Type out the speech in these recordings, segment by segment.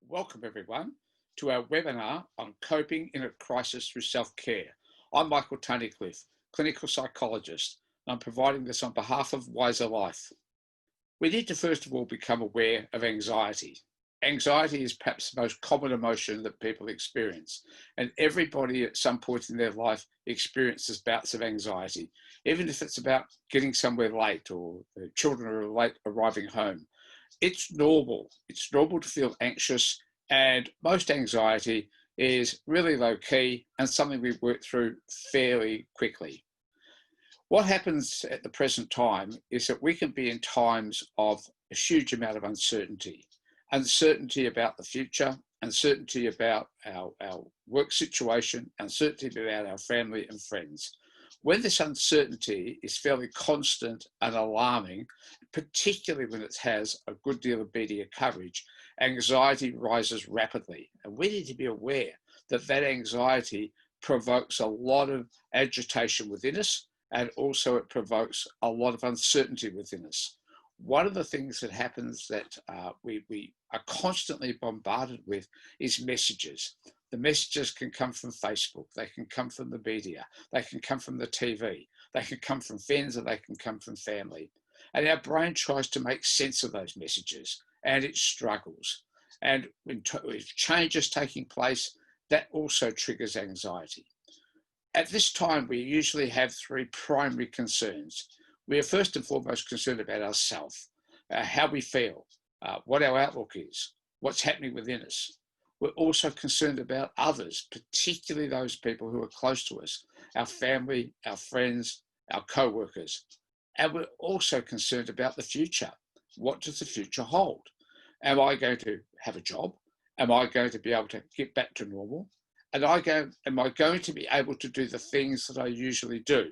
Welcome everyone to our webinar on coping in a crisis through self-care. I'm Michael Tunnicliffe, clinical psychologist, and I'm providing this on behalf of Wiser Life. We need to first of all become aware of anxiety. Anxiety is perhaps the most common emotion that people experience, and everybody at some point in their life experiences bouts of anxiety, even if it's about getting somewhere late or the children are late arriving home. It's normal. It's normal to feel anxious, and most anxiety is really low key and something we work through fairly quickly. What happens at the present time is that we can be in times of a huge amount of uncertainty. Uncertainty about the future, uncertainty about our work situation, uncertainty about our family and friends. When this uncertainty is fairly constant and alarming, particularly when it has a good deal of media coverage, anxiety rises rapidly. And we need to be aware that that anxiety provokes a lot of agitation within us, and also it provokes a lot of uncertainty within us. One of the things that happens that we are constantly bombarded with is messages. The messages can come from Facebook, they can come from the media, they can come from the TV, they can come from friends, and they can come from family. And our brain tries to make sense of those messages, and it struggles. And when change is taking place, that also triggers anxiety. At this time, we usually have three primary concerns. We are first and foremost concerned about ourselves, how we feel, what our outlook is, what's happening within us. We're also concerned about others, particularly those people who are close to us, our family, our friends, our co-workers. And we're also concerned about the future. What does the future hold? Am I going to have a job? Am I going to be able to get back to normal? And am I going to be able to do the things that I usually do?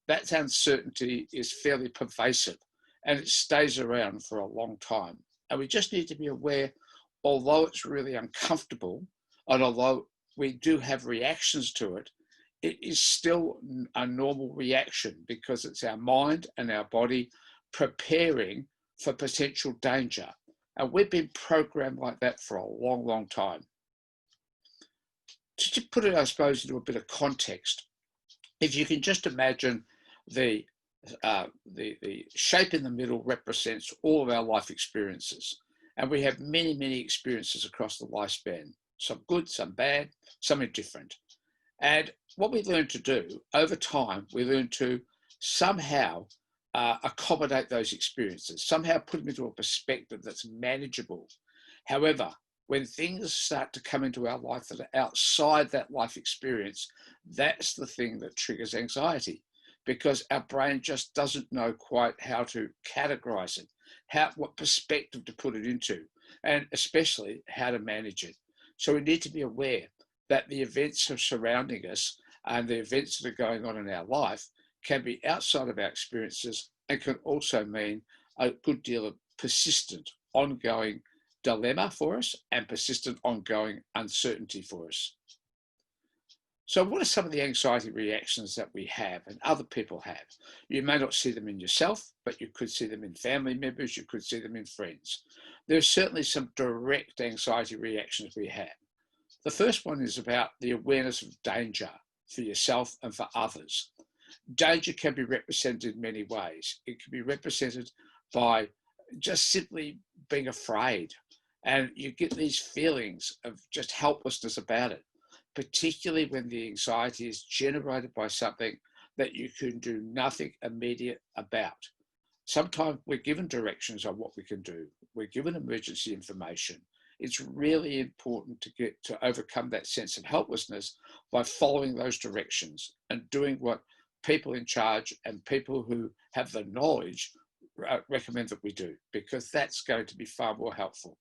That uncertainty is fairly pervasive, and it stays around for a long time. And we just need to be aware, although it's really uncomfortable, and although we do have reactions to it, it is still a normal reaction because it's our mind and our body preparing for potential danger. And we've been programmed like that for a long, long time. To put it, I suppose, into a bit of context, if you can just imagine the shape in the middle represents all of our life experiences. And we have many, many experiences across the lifespan, some good, some bad, some indifferent. And what we learn to do over time, we learn to somehow accommodate those experiences, somehow put them into a perspective that's manageable. However, when things start to come into our life that are outside that life experience, that's the thing that triggers anxiety, because our brain just doesn't know quite how to categorize it, what perspective to put it into, and especially how to manage it. So we need to be aware that the events surrounding us and the events that are going on in our life can be outside of our experiences and can also mean a good deal of persistent, ongoing dilemma for us and persistent, ongoing uncertainty for us. So what are some of the anxiety reactions that we have and other people have? You may not see them in yourself, but you could see them in family members, you could see them in friends. There's certainly some direct anxiety reactions we have. The first one is about the awareness of danger for yourself and for others. Danger can be represented in many ways. It can be represented by just simply being afraid, and you get these feelings of just helplessness about it, particularly when the anxiety is generated by something that you can do nothing immediate about. Sometimes we're given directions on what we can do. We're given emergency information. It's really important to overcome that sense of helplessness by following those directions and doing what people in charge and people who have the knowledge recommend that we do, because that's going to be far more helpful.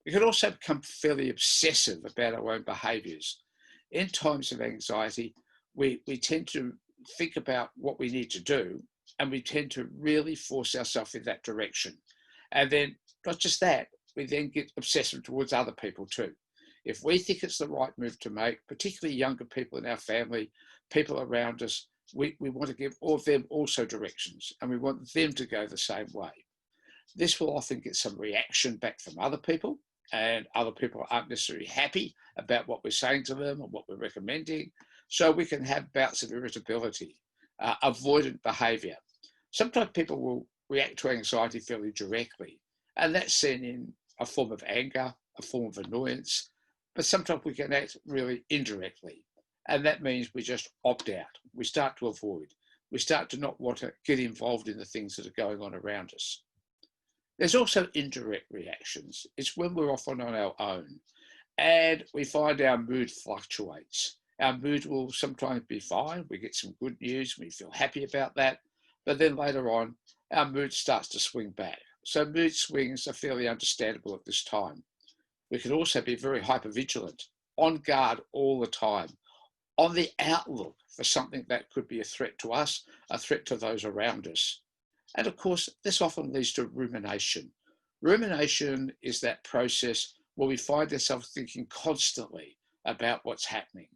We can also become fairly obsessive about our own behaviours. In times of anxiety, we tend to think about what we need to do, and we tend to really force ourselves in that direction. And then, not just that, we then get obsessive towards other people too. If we think it's the right move to make, particularly younger people in our family, people around us, we want to give all of them also directions, and we want them to go the same way. This will often get some reaction back from other people, and other people aren't necessarily happy about what we're saying to them or what we're recommending. So we can have bouts of irritability, avoidant behaviour. Sometimes people will react to anxiety fairly directly, and that's seen in a form of anger, a form of annoyance, but sometimes we can act really indirectly. And that means we just opt out. We start to avoid. We start to not want to get involved in the things that are going on around us. There's also indirect reactions. It's when we're often on our own and we find our mood fluctuates. Our mood will sometimes be fine. We get some good news. We feel happy about that. But then later on, our mood starts to swing back. So mood swings are fairly understandable at this time. We can also be very hypervigilant, on guard all the time, on the outlook for something that could be a threat to us, a threat to those around us. And of course, this often leads to rumination. Rumination is that process where we find ourselves thinking constantly about what's happening.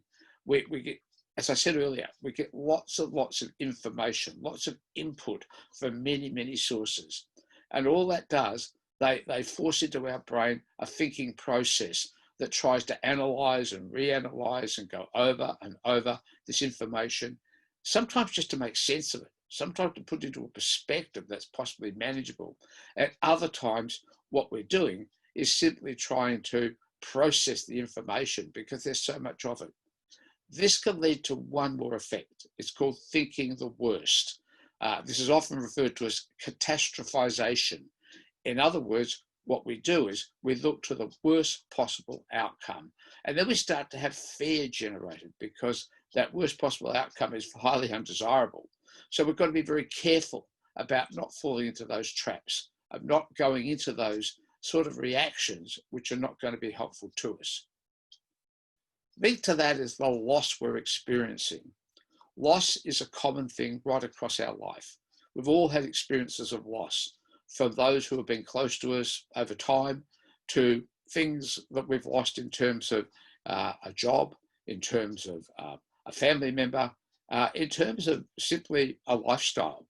We get, as I said earlier, we get lots and lots of information, lots of input from many, many sources. And all that does, they force into our brain a thinking process that tries to analyze and reanalyze and go over and over this information, sometimes just to make sense of it, sometimes to put it into a perspective that's possibly manageable. At other times, what we're doing is simply trying to process the information because there's so much of it. This can lead to one more effect. It's called thinking the worst. This is often referred to as catastrophization. In other words, what we do is we look to the worst possible outcome. And then we start to have fear generated because that worst possible outcome is highly undesirable. So we've got to be very careful about not falling into those traps, of not going into those sort of reactions which are not going to be helpful to us. Linked to that is the loss we're experiencing. Loss is a common thing right across our life. We've all had experiences of loss, from those who have been close to us over time to things that we've lost in terms of a job, in terms of a family member, in terms of simply a lifestyle.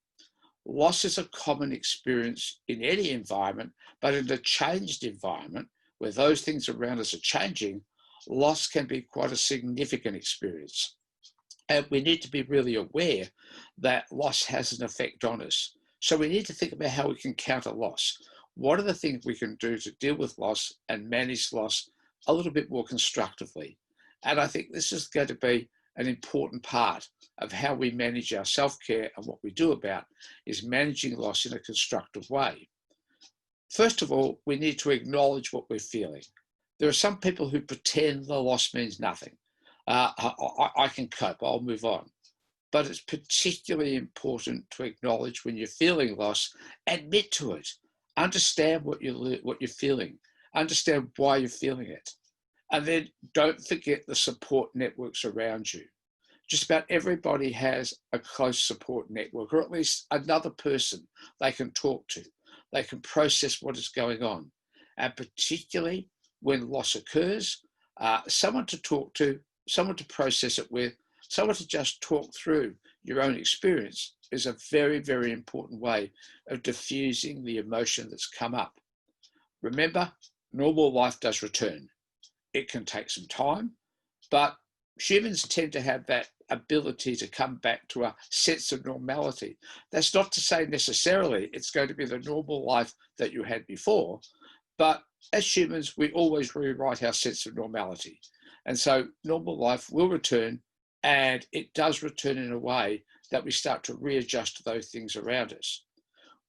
Loss is a common experience in any environment, but in a changed environment where those things around us are changing, loss can be quite a significant experience. And we need to be really aware that loss has an effect on us. So we need to think about how we can counter loss. What are the things we can do to deal with loss and manage loss a little bit more constructively? And I think this is going to be an important part of how we manage our self-care, and what we do about is managing loss in a constructive way. First of all, we need to acknowledge what we're feeling. There are some people who pretend the loss means nothing. I can cope, I'll move on. But it's particularly important to acknowledge when you're feeling loss, admit to it, understand what you're feeling, understand why you're feeling it. And then don't forget the support networks around you. Just about everybody has a close support network, or at least another person they can talk to. They can process what is going on. And particularly when loss occurs, someone to talk to, someone to process it with, someone to just talk through your own experience is a very, very important way of diffusing the emotion that's come up. Remember, normal life does return. It can take some time, but humans tend to have that ability to come back to a sense of normality. That's not to say necessarily it's going to be the normal life that you had before, but as humans, we always rewrite our sense of normality. And so normal life will return, and it does return in a way that we start to readjust to those things around us.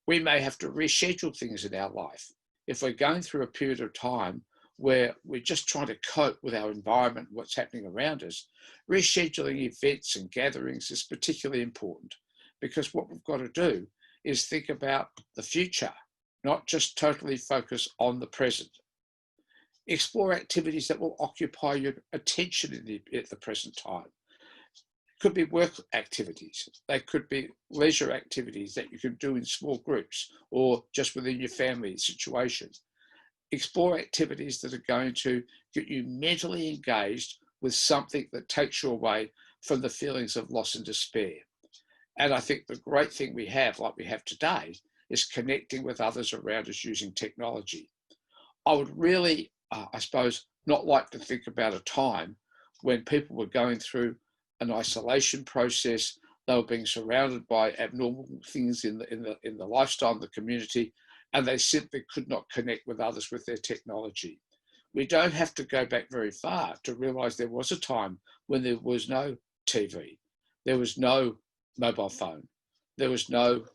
We may have to reschedule things in our life. If we're going through a period of time where we're just trying to cope with our environment, what's happening around us, rescheduling events and gatherings is particularly important, because what we've got to do is think about the future, not just totally focus on the present. Explore activities that will occupy your attention at the present time. It could be work activities. They could be leisure activities that you can do in small groups or just within your family situation. Explore activities that are going to get you mentally engaged with something that takes you away from the feelings of loss and despair. And I think the great thing we have, like we have today, is connecting with others around us using technology. I would really I suppose, not like to think about a time when people were going through an isolation process. They were being surrounded by abnormal things in the lifestyle of the community, and they simply could not connect with others with their technology. We don't have to go back very far to realize there was a time when there was no TV, there was no mobile phone, there was no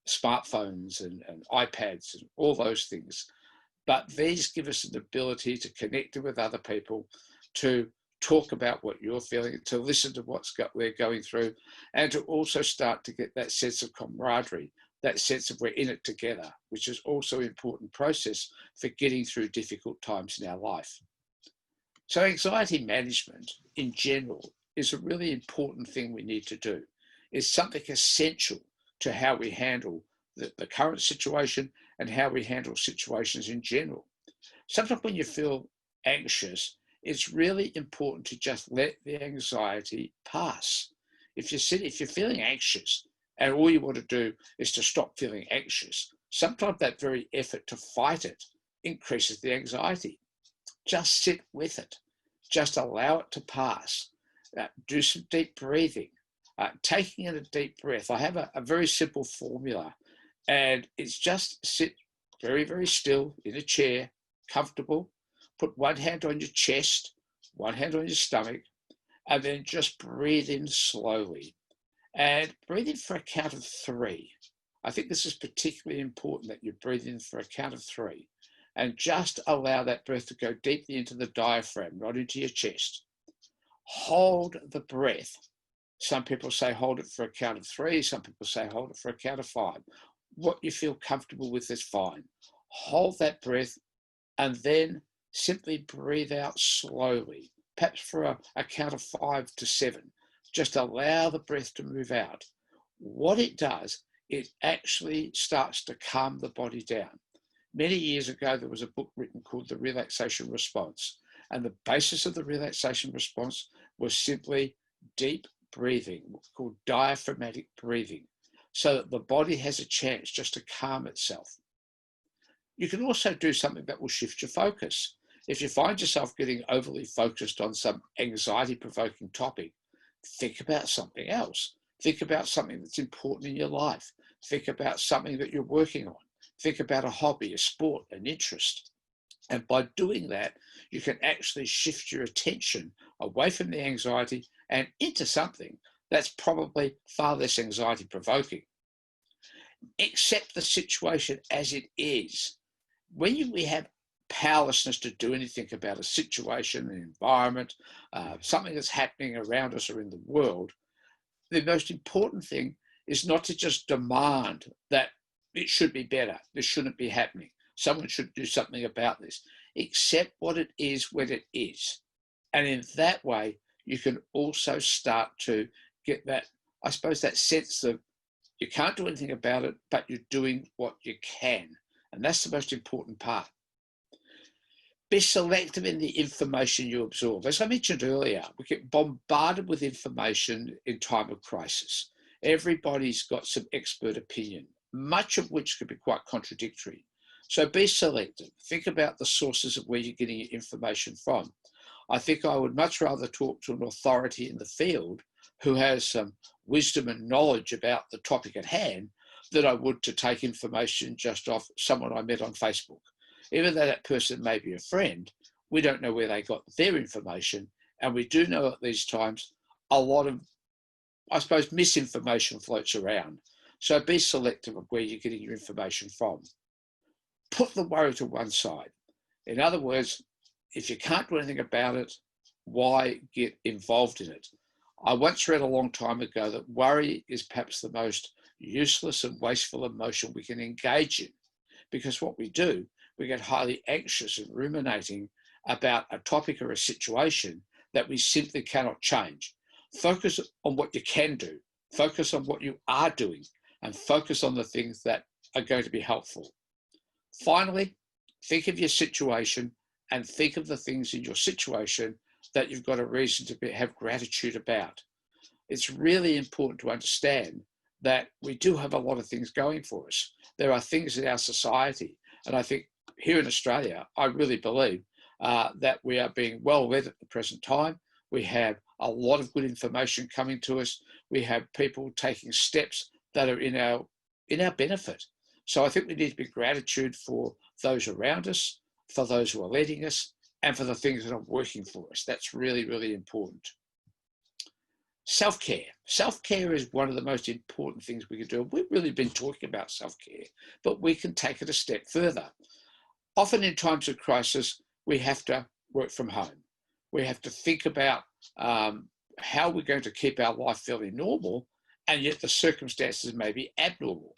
smartphones and iPads and all those things. But these give us an ability to connect with other people, to talk about what you're feeling, to listen to we're going through, and to also start to get that sense of camaraderie, that sense of we're in it together, which is also an important process for getting through difficult times in our life. So anxiety management in general is a really important thing we need to do. It's something essential to how we handle the current situation and how we handle situations in general. Sometimes when you feel anxious, it's really important to just let the anxiety pass. If you're feeling anxious and all you want to do is to stop feeling anxious, sometimes that very effort to fight it increases the anxiety. Just sit with it. Just allow it to pass. Do some deep breathing. Taking in a deep breath. I have a very simple formula, and it's just sit very, very still in a chair, comfortable. Put one hand on your chest, one hand on your stomach, and then just breathe in slowly. And breathe in for a count of 3. I think this is particularly important that you breathe in for a count of 3. And just allow that breath to go deeply into the diaphragm, not into your chest. Hold the breath. Some people say hold it for a count of 3. Some people say hold it for a count of 5. What you feel comfortable with is fine. Hold that breath and then simply breathe out slowly, perhaps for a count of 5 to 7. Just allow the breath to move out. What it does, it actually starts to calm the body down. Many years ago, there was a book written called The Relaxation Response. And the basis of the relaxation response was simply deep breathing, called diaphragmatic breathing, so that the body has a chance just to calm itself. You can also do something that will shift your focus. If you find yourself getting overly focused on some anxiety-provoking topic, think about something else. Think about something that's important in your life. Think about something that you're working on. Think about a hobby, a sport, an interest. And by doing that, you can actually shift your attention away from the anxiety and into something that's probably far less anxiety-provoking. Accept the situation as it is. When we have powerlessness to do anything about a situation, an environment, something that's happening around us or in the world, the most important thing is not to just demand that it should be better, this shouldn't be happening, someone should do something about this. Accept what it is when it is. And in that way, you can also start to get that, I suppose, that sense of you can't do anything about it, but you're doing what you can. And that's the most important part. Be selective in the information you absorb. As I mentioned earlier, we get bombarded with information in time of crisis. Everybody's got some expert opinion, much of which could be quite contradictory. So be selective. Think about the sources of where you're getting your information from. I think I would much rather talk to an authority in the field who has some wisdom and knowledge about the topic at hand than I would to take information just off someone I met on Facebook. Even though that person may be a friend, we don't know where they got their information. And we do know at these times a lot of, I suppose, misinformation floats around. So be selective of where you're getting your information from. Put the worry to one side. In other words, if you can't do anything about it, why get involved in it? I once read a long time ago that worry is perhaps the most useless and wasteful emotion we can engage in, because what we do, we get highly anxious and ruminating about a topic or a situation that we simply cannot change. Focus on what you can do, focus on what you are doing, and focus on the things that are going to be helpful. Finally, think of your situation and think of the things in your situation that you've got a reason to have gratitude about. It's really important to understand that we do have a lot of things going for us. There are things in our society, and I think here in Australia, I really believe that we are being well led at the present time. We have a lot of good information coming to us. We have people taking steps that are in our benefit. So I think we need to be gratitude for those around us, for those who are leading us, and for the things that are working for us. That's really, really important. Self-care. Self-care is one of the most important things we can do. We've really been talking about self-care, but we can take it a step further. Often in times of crisis, we have to work from home. We have to think about how we're going to keep our life fairly normal, and yet the circumstances may be abnormal.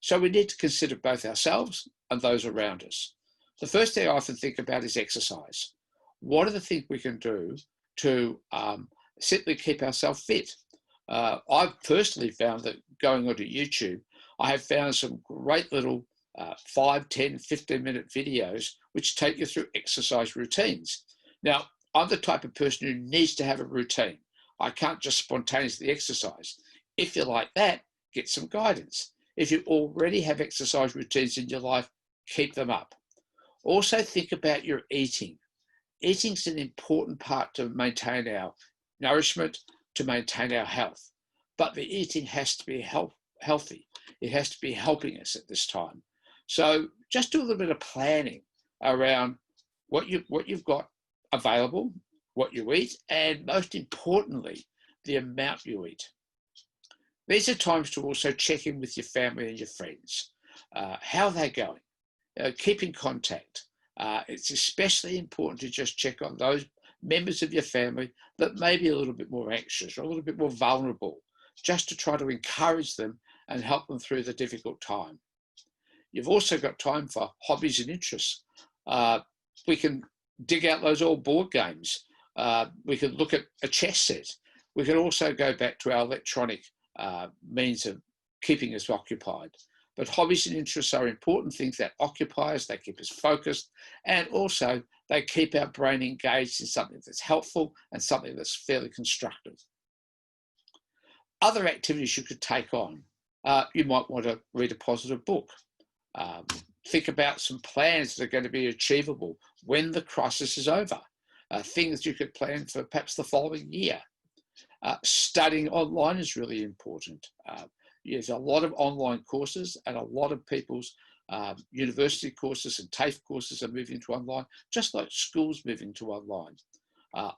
So we need to consider both ourselves and those around us. The first thing I often think about is exercise. What are the things we can do to simply keep ourselves fit? I've personally found that going onto YouTube, I have found some great little 5, 10, 15-minute videos which take you through exercise routines. Now, I'm the type of person who needs to have a routine. I can't just spontaneously exercise. If you like that, get some guidance. If you already have exercise routines in your life, keep them up. Also think about your eating. Eating's an important part to maintain our nourishment, to maintain our health. But the eating has to be healthy. It has to be helping us at this time. So just do a little bit of planning around what you've got available, what you eat, and most importantly, the amount you eat. These are times to also check in with your family and your friends. How are they going? Keep in contact. It's especially important to just check on those members of your family that may be a little bit more anxious or a little bit more vulnerable, just to try to encourage them and help them through the difficult time. You've also got time for hobbies and interests. We can dig out those old board games. We can look at a chess set. We can also go back to our electronic means of keeping us occupied. But hobbies and interests are important things that occupy us, they keep us focused, and also they keep our brain engaged in something that's helpful and something that's fairly constructive. Other activities you could take on. You might want to read a positive book. Think about some plans that are going to be achievable when the crisis is over. Things you could plan for perhaps the following year. Studying online is really important. There's a lot of online courses, and a lot of people's university courses and TAFE courses are moving to online, just like schools moving to online.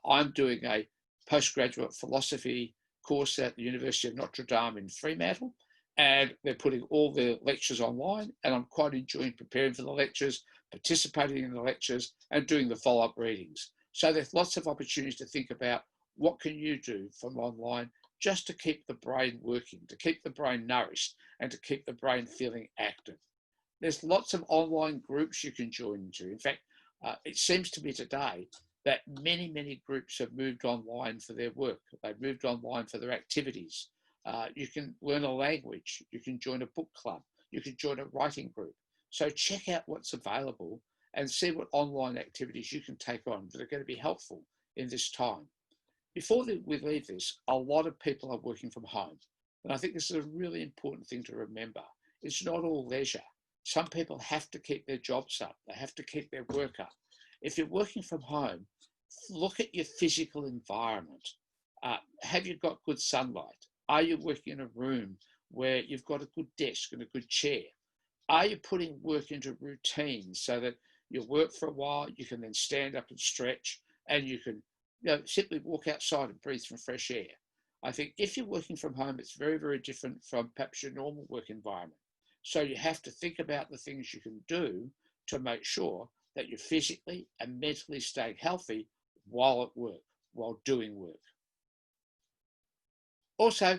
I'm doing a postgraduate philosophy course at the University of Notre Dame in Fremantle, and they're putting all their lectures online, and I'm quite enjoying preparing for the lectures, participating in the lectures, and doing the follow-up readings. So there's lots of opportunities to think about what can you do from online just to keep the brain working, to keep the brain nourished, and to keep the brain feeling active. There's lots of online groups you can join into. In fact, it seems to me today that many, many groups have moved online for their work. They've moved online for their activities. You can learn a language. You can join a book club. You can join a writing group. So check out what's available and see what online activities you can take on that are going to be helpful in this time. Before we leave this, a lot of people are working from home. And I think this is a really important thing to remember. It's not all leisure. Some people have to keep their jobs up. They have to keep their work up. If you're working from home, look at your physical environment. Have you got good sunlight? Are you working in a room where you've got a good desk and a good chair? Are you putting work into routines so that you work for a while, you can then stand up and stretch, and you can simply walk outside and breathe some fresh air? I think if you're working from home, it's very, very different from perhaps your normal work environment. So you have to think about the things you can do to make sure that you're physically and mentally staying healthy while at work, while doing work. Also,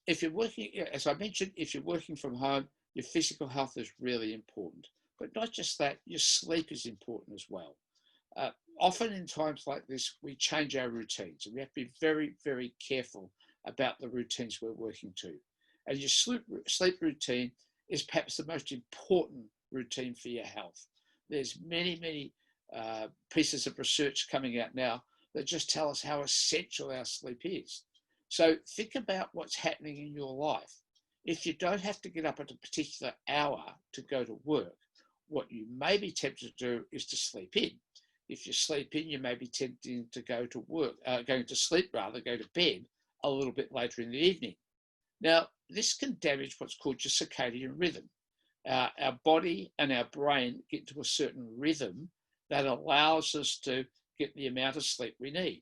if you're working, as I mentioned, if you're working from home, your physical health is really important. But not just that, your sleep is important as well. Often in times like this, we change our routines, and we have to be very, very careful about the routines we're working to. And your sleep routine is perhaps the most important routine for your health. There's many, many pieces of research coming out now that just tell us how essential our sleep is. So think about what's happening in your life. If you don't have to get up at a particular hour to go to work, what you may be tempted to do is to sleep in. If you sleep in, you may be tempting to go to work, going to sleep rather, go to bed a little bit later in the evening. Now, this can damage what's called your circadian rhythm. Our body and our brain get to a certain rhythm that allows us to get the amount of sleep we need.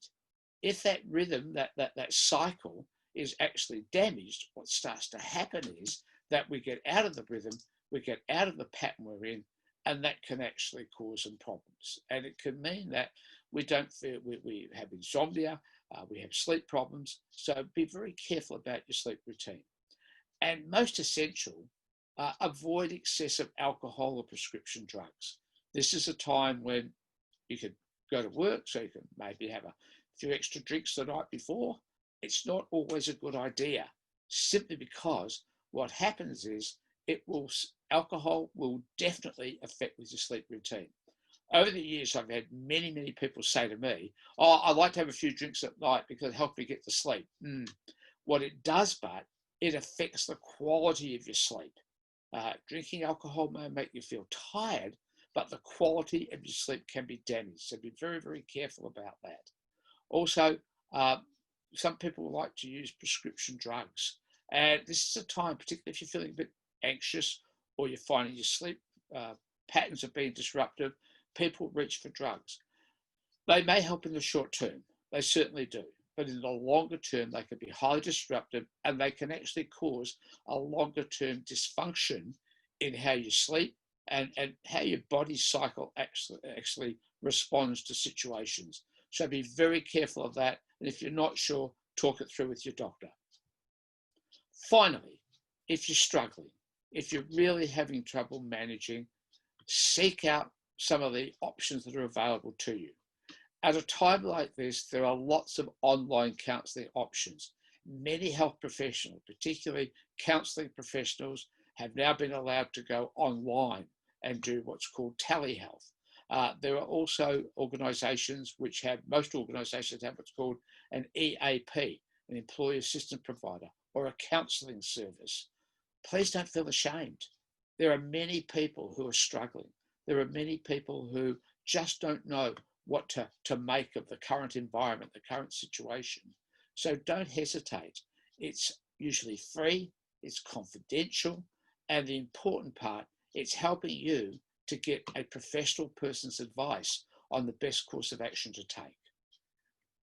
If that rhythm, that cycle is actually damaged, what starts to happen is that we get out of the rhythm, we get out of the pattern we're in, and that can actually cause some problems. And it can mean that we don't feel, we have insomnia, we have sleep problems. So be very careful about your sleep routine. And most essential, avoid excessive alcohol or prescription drugs. This is a time when you could go to work, so you can maybe have a few extra drinks the night before. It's not always a good idea, simply because what happens is alcohol will definitely affect with your sleep routine. Over the years, I've had many people say to me, oh, I like to have a few drinks at night because it helps me get to sleep. What it does, but it affects the quality of your sleep. Drinking alcohol may make you feel tired, but the quality of your sleep can be damaged. So be very careful about that. Also, some people like to use prescription drugs. And this is a time, particularly if you're feeling a bit anxious or you're finding your sleep patterns are being disrupted, people reach for drugs. They may help in the short term. They certainly do. But in the longer term, they can be highly disruptive, and they can actually cause a longer term dysfunction in how you sleep and how your body cycle actually responds to situations. So be very careful of that. And if you're not sure, talk it through with your doctor. Finally, if you're struggling, if you're really having trouble managing, seek out some of the options that are available to you. At a time like this, there are lots of online counselling options. Many health professionals, particularly counselling professionals, have now been allowed to go online and do what's called telehealth. There are also organisations most organisations have what's called an EAP, an employee assistance provider, or a counselling service. Please don't feel ashamed. There are many people who are struggling. There are many people who just don't know what to make of the current environment, the current situation. So don't hesitate. It's usually free, it's confidential, and the important part, it's helping you to get a professional person's advice on the best course of action to take.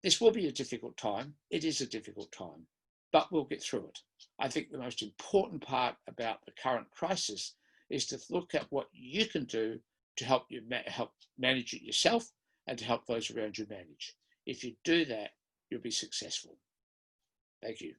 This will be a difficult time. It is a difficult time, but we'll get through it. I think the most important part about the current crisis is to look at what you can do to help you help manage it yourself and to help those around you manage. If you do that, you'll be successful. Thank you.